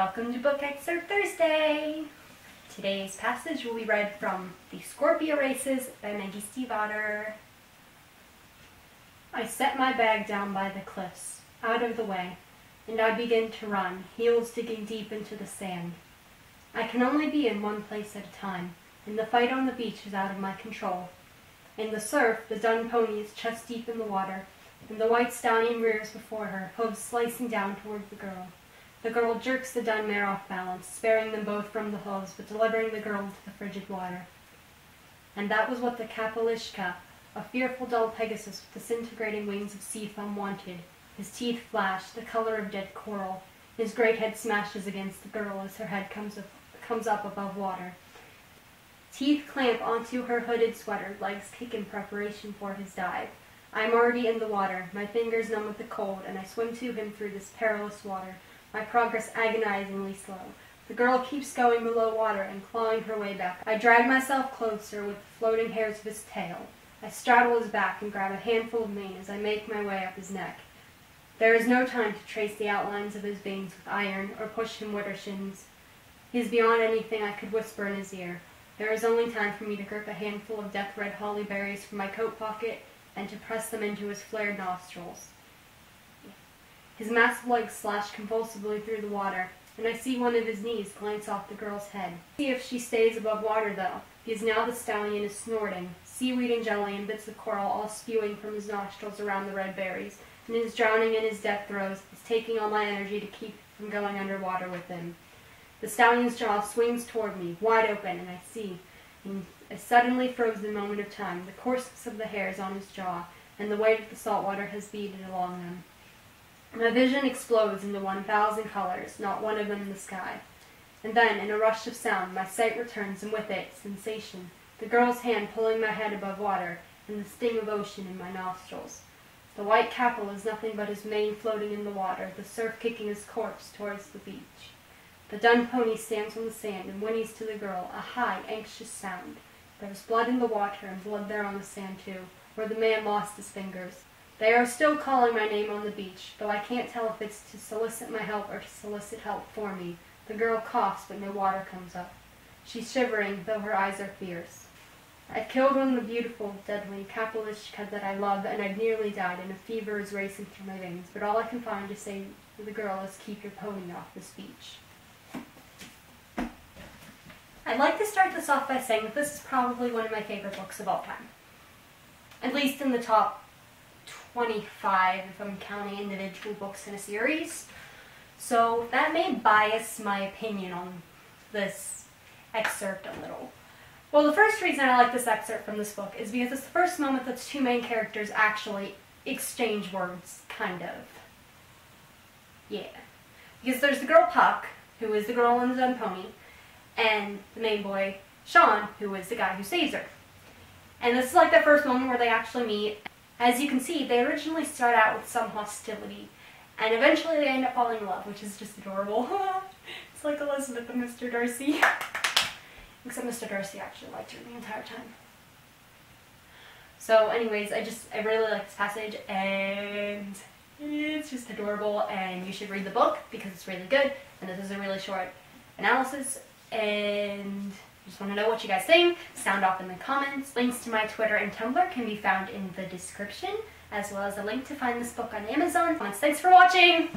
Welcome to Book Excerpt Thursday! Today's passage will be read from The Scorpio Races by Maggie Stiefvater. I set my bag down by the cliffs, out of the way, and I begin to run, heels digging deep into the sand. I can only be in one place at a time, and the fight on the beach is out of my control. In the surf, the dun pony is chest deep in the water, and the white stallion rears before her, hooves slicing down toward the girl. The girl jerks the dun mare off balance, sparing them both from the hooves, but delivering the girl into the frigid water. And that was what the Kapalishka, a fearful dull Pegasus with disintegrating wings of sea foam, wanted. His teeth flash, the color of dead coral. His great head smashes against the girl as her head comes up above water. Teeth clamp onto her hooded sweater, legs kick in preparation for his dive. I am already in the water, my fingers numb with the cold, and I swim to him through this perilous water, my progress agonizingly slow. The girl keeps going below water and clawing her way back. I drag myself closer with the floating hairs of his tail. I straddle his back and grab a handful of mane as I make my way up his neck. There is no time to trace the outlines of his veins with iron or push him with shins. He is beyond anything I could whisper in his ear. There is only time for me to grip a handful of death-red holly berries from my coat pocket and to press them into his flared nostrils. His massive legs slash convulsively through the water, and I see one of his knees glance off the girl's head. See if she stays above water, though, because now the stallion is snorting, seaweed and jelly and bits of coral all spewing from his nostrils around the red berries, and is drowning in his death throes, is taking all my energy to keep from going underwater with him. The stallion's jaw swings toward me, wide open, and I see, in a suddenly frozen moment of time, the coarseness of the hairs on his jaw, and the weight of the salt water has beaded along them. My vision explodes into 1,000 colors, not one of them in the sky. And then, in a rush of sound, my sight returns, and with it, sensation. The girl's hand pulling my head above water, and the sting of ocean in my nostrils. The white capel is nothing but his mane floating in the water, the surf kicking his corpse towards the beach. The dun pony stands on the sand and whinnies to the girl, a high, anxious sound. There is blood in the water, and blood there on the sand too, where the man lost his fingers. They are still calling my name on the beach, though I can't tell if it's to solicit my help or to solicit help for me. The girl coughs, but no water comes up. She's shivering, though her eyes are fierce. I've killed one of the beautiful, deadly Kapalishka that I love, and I've nearly died, and a fever is racing through my veins, but all I can find to say to the girl is keep your pony off this beach. I'd like to start this off by saying that this is probably one of my favorite books of all time. At least in the top 25 if I'm counting individual books in a series. So that may bias my opinion on this excerpt a little. Well, the first reason I like this excerpt from this book is because it's the first moment that the two main characters actually exchange words, kind of. Yeah. Because there's the girl Puck, who is the girl on the dun pony, and the main boy, Sean, who is the guy who saves her. And this is like the first moment where they actually meet. As you can see, they originally start out with some hostility, and eventually they end up falling in love, which is just adorable. It's like Elizabeth and Mr. Darcy. Except Mr. Darcy actually liked her the entire time. So anyways, I really like this passage, and it's just adorable, and you should read the book because it's really good, and this is a really short analysis, and I just want to know what you guys think. Sound off in the comments. Links to my Twitter and Tumblr can be found in the description, as well as a link to find this book on Amazon. Thanks for watching!